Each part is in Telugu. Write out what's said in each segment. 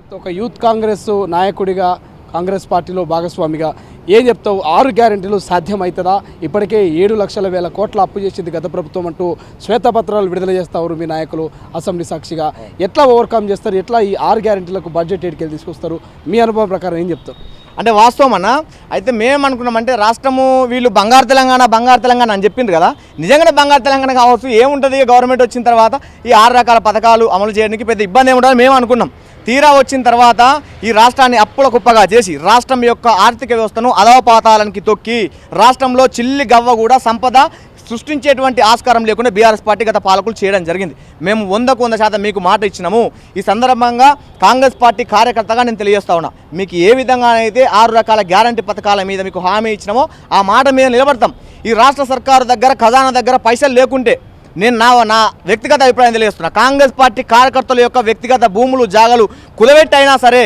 చెప్తావు ఒక యూత్ కాంగ్రెస్ నాయకుడిగా కాంగ్రెస్ పార్టీలో భాగస్వామిగా ఏం చెప్తావు? 6 గ్యారెంటీలు సాధ్యమవుతుందా? ఇప్పటికే 7,00,000 కోట్ల అప్పు చేసింది గత ప్రభుత్వం అంటూ శ్వేతపత్రాలు విడుదల చేస్తారు మీ నాయకులు అసెంబ్లీ సాక్షిగా. ఎట్లా ఓవర్కమ్ చేస్తారు? ఎట్లా ఈ 6 గ్యారెంటీలకు బడ్జెట్ ఎడికెళ్ళి తీసుకొస్తారు? మీ అనుభవం ప్రకారం ఏం చెప్తారు? అంటే వాస్తవం అన్న, అయితే మేమనుకున్నామంటే రాష్ట్రము వీళ్ళు బంగారు తెలంగాణ అని చెప్పిండ్రు కదా, నిజంగానే బంగారు తెలంగాణ కావచ్చు. ఏముంటుంది గవర్నమెంట్ వచ్చిన తర్వాత ఈ 6 రకాల పథకాలు అమలు చేయడానికి పెద్ద ఇబ్బంది ఏముంటుందని మేము అనుకున్నాం. తీరా వచ్చిన తర్వాత ఈ రాష్ట్రాన్ని అప్పుల కుప్పగా చేసి రాష్ట్రం యొక్క ఆర్థిక వ్యవస్థను అధోపాతాలనికి తొక్కి రాష్ట్రంలో చిల్లి గవ్వ కూడా సంపద సృష్టించేటువంటి ఆస్కారం లేకుండా బీఆర్ఎస్ పార్టీ గత పాలకులు చేయడం జరిగింది. మేము 100% మీకు మాట ఇచ్చినాము. ఈ సందర్భంగా కాంగ్రెస్ పార్టీ కార్యకర్తగా నేను తెలియజేస్తా ఉన్నా, మీకు ఏ విధంగా అయితే 6 రకాల గ్యారంటీ పథకాల మీద మీకు హామీ ఇచ్చినామో ఆ మాట మీద నిలబడతాం. ఈ రాష్ట్ర సర్కారు దగ్గర ఖజానా దగ్గర పైసలు లేకుంటే నేను నా వ్యక్తిగత అభిప్రాయం తెలియజేస్తున్నా, కాంగ్రెస్ పార్టీ కార్యకర్తల యొక్క వ్యక్తిగత భూములు జాగలు కుదవెట్టయినా సరే,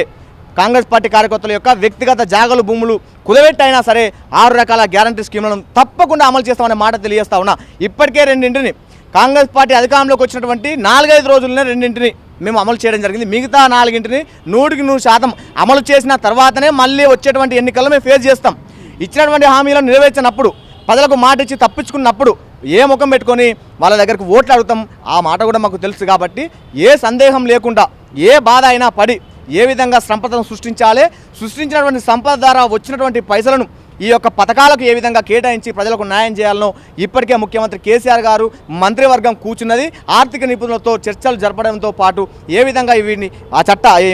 కాంగ్రెస్ పార్టీ కార్యకర్తల యొక్క వ్యక్తిగత జాగలు భూములు కుదవెట్టయినా సరే 6 రకాల గ్యారంటీ స్కీములను తప్పకుండా అమలు చేస్తామనే మాట తెలియజేస్తా ఉన్నా. ఇప్పటికే 2 కాంగ్రెస్ పార్టీ అధికారంలోకి వచ్చినటువంటి 4-5 రోజుల్లోనే 2 మేము అమలు చేయడం జరిగింది. మిగతా 4 100% అమలు చేసిన తర్వాతనే మళ్ళీ వచ్చేటువంటి ఎన్నికల్లో మేము ఫేస్ చేస్తాం. ఇచ్చినటువంటి హామీలను నెరవేర్చినప్పుడు, ప్రజలకు మాట ఇచ్చి తప్పించుకున్నప్పుడు ఏ ముఖం పెట్టుకొని వాళ్ళ దగ్గరికి ఓట్లు అడుగుతాం, ఆ మాట కూడా మాకు తెలుసు. కాబట్టి ఏ సందేహం లేకుండా ఏ బాధ అయినా పడి ఏ విధంగా సంపదను సృష్టించినటువంటి సంపద ద్వారా వచ్చినటువంటి పైసలను ఈ యొక్క పథకాలకు ఏ విధంగా కేటాయించి ప్రజలకు న్యాయం చేయాలనో ఇప్పటికే ముఖ్యమంత్రి కేసీఆర్ గారు మంత్రివర్గం కూర్చున్నది. ఆర్థిక నిపుణులతో చర్చలు జరపడంతో పాటు ఏ విధంగా వీటిని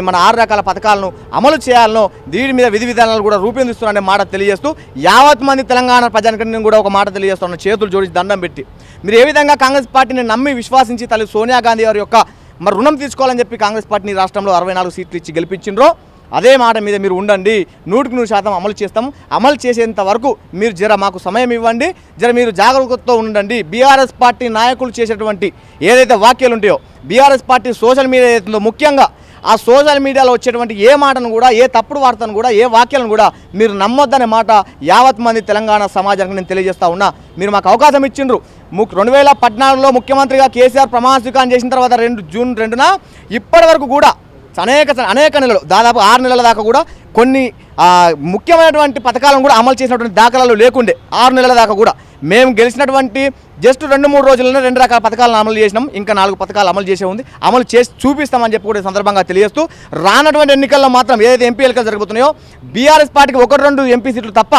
మన 6 రకాల పథకాలను అమలు చేయాలనో దీని మీద విధి విధానాలు కూడా రూపొందిస్తున్నారనే మాట తెలియజేస్తూ, యావత్ మంది తెలంగాణ ప్రజానికి నేను కూడా ఒక మాట తెలియజేస్తున్నాను, చేతులు జోడించి దండం పెట్టి మీరు ఏ విధంగా కాంగ్రెస్ పార్టీని నమ్మి విశ్వాసించి తల్లి సోనియా గాంధీ గారి యొక్క రుణం తీసుకోవాలని చెప్పి కాంగ్రెస్ పార్టీని రాష్ట్రంలో 64 సీట్లు ఇచ్చి గెలిపించిండ్రో అదే మాట మీద మీరు ఉండండి. 100% అమలు చేస్తాం. అమలు చేసేంత వరకు మీరు మాకు సమయం ఇవ్వండి, మీరు జాగ్రత్తతో ఉండండి. బీఆర్ఎస్ పార్టీ నాయకులు చేసేటువంటి ఏదైతే వాక్యాలు ఉంటాయో, బీఆర్ఎస్ పార్టీ సోషల్ మీడియా ఏదైతుందో, ముఖ్యంగా ఆ సోషల్ మీడియాలో వచ్చేటువంటి ఏ మాటను కూడా, ఏ తప్పుడు వార్తను కూడా, ఏ వాక్యాలను కూడా మీరు నమ్మొద్దనే మాట యావత్ మంది తెలంగాణ సమాజానికి నేను తెలియజేస్తా ఉన్నా. మీరు మాకు అవకాశం ఇచ్చిండ్రు. 2014లో ముఖ్యమంత్రిగా కేసీఆర్ ప్రమాణ స్వీకారం చేసిన తర్వాత జూన్ 2న ఇప్పటి వరకు కూడా అనేక నెలలు, దాదాపు 6 నెలల దాకా కూడా కొన్ని ముఖ్యమైనటువంటి పథకాలను కూడా అమలు చేసినటువంటి దాఖలాలు లేకుండే. 6 నెలల దాకా కూడా మేము గెలిచినటువంటి జస్ట్ 2-3 రోజుల్లోనే 2 రకాల పథకాలను అమలు చేసినాం. ఇంకా 4 పథకాలు అమలు చేసే ఉంది. అమలు చేసి చూపిస్తామని చెప్పి కూడా సందర్భంగా తెలియజేస్తూ, రానటువంటి ఎన్నికల్లో మాత్రం ఏదైతే ఎంపీ ఎన్నికలు జరుగుతున్నాయో బీఆర్ఎస్ పార్టీకి 1-2 ఎంపీ సీట్లు తప్ప,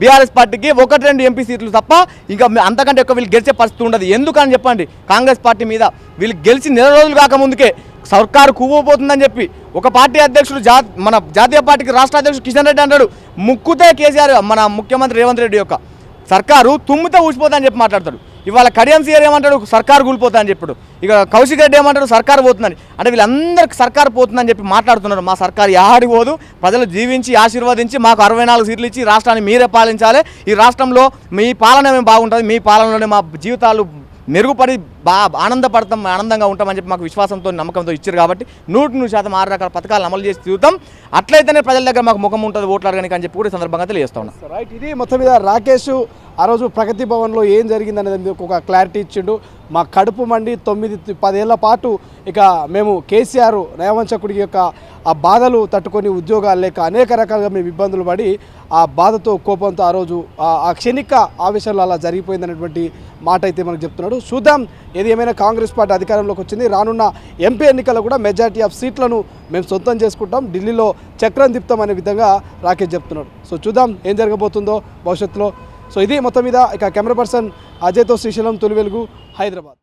బీఆర్ఎస్ పార్టీకి 1-2 ఎంపీ సీట్లు తప్ప ఇంకా అంతకంటే ఎక్కువ వీళ్ళు గెలిచే పరిస్థితి ఉండదు. ఎందుకని చెప్పండి, కాంగ్రెస్ పార్టీ మీద వీళ్ళు గెలిచి నెల రోజులు కాకముందుకే సర్కారు కువ్వబోతుందని చెప్పి ఒక పార్టీ అధ్యక్షుడు మన జాతీయ పార్టీకి రాష్ట్ర అధ్యక్షుడు కిషన్ రెడ్డి అంటాడు, ముక్కుతే కేసీఆర్ మన ముఖ్యమంత్రి రేవంత్ రెడ్డి యొక్క సర్కారు తుమ్మితే ఊసిపోతా అని చెప్పి మాట్లాడతాడు. ఇవాళ కడియం సీఆర్ ఏమంటాడు, సర్కారు కూలిపోతా అని చెప్పాడు. ఇక కౌశిక్ రెడ్డి ఏమంటాడు, సర్కారు పోతుందని. అంటే వీళ్ళందరికీ సర్కారు పోతుందని చెప్పి మాట్లాడుతున్నారు. మా సర్కారు యాడికి పోదు, ప్రజలు జీవించి ఆశీర్వదించి మాకు 64 సీట్లు ఇచ్చి రాష్ట్రాన్ని మీరే పాలించాలి. ఈ రాష్ట్రంలో మీ పాలన మేము బాగుంటుంది, మీ పాలనలోనే మా జీవితాలు మెరుగుపడి ఆనందంగా ఉంటామని చెప్పి మాకు విశ్వాసంతో నమ్మకంతో ఇచ్చారు. కాబట్టి 100% 6 రకాల పథకాలను అమలు చేసి తిరుగుతాం. అట్లయితేనే ప్రజల దగ్గర మాకు ముఖం ఉంటుంది ఓట్లు అడగడానికి అని చెప్పి కూడా సందర్భంగా తెలియజేస్తా ఉన్నాం. రైట్, ఇది మొత్తం మీద రాకేష్ ఆ రోజు ప్రగతి భవన్లో ఏం జరిగిందనేది ఒక క్లారిటీ ఇచ్చిండు. మా కడుపు మండి 9-10 ఏళ్ల పాటు ఇక మేము కేసీఆర్ నయవంచకుడి యొక్క ఆ బాధలు తట్టుకొని ఉద్యోగాలు లేక అనేక రకాలుగా మేము ఇబ్బందులు పడి ఆ బాధతో కోపంతో ఆ రోజు ఆ క్షణిక ఆవేశంలో అలా జరిగిపోయిందనేటువంటి మాట అయితే మనకు చెప్తున్నాడు. చూద్దాం, ఏది ఏమైనా కాంగ్రెస్ పార్టీ అధికారంలోకి వచ్చింది. రానున్న ఎంపీ ఎన్నికల్లో కూడా మెజారిటీ ఆఫ్ సీట్లను మేము సొంతం చేసుకుంటాం, ఢిల్లీలో చక్రం తిప్పుతాం అనే విధంగా రాకేష్ చెప్తున్నాడు. సో చూద్దాం ఏం జరగబోతుందో భవిష్యత్తులో. సో ఇది మొత్తం మీద ఇక కెమెరా పర్సన్ అజయ్తో శ్రీశైలం, తొలి వెలుగు, హైదరాబాద్.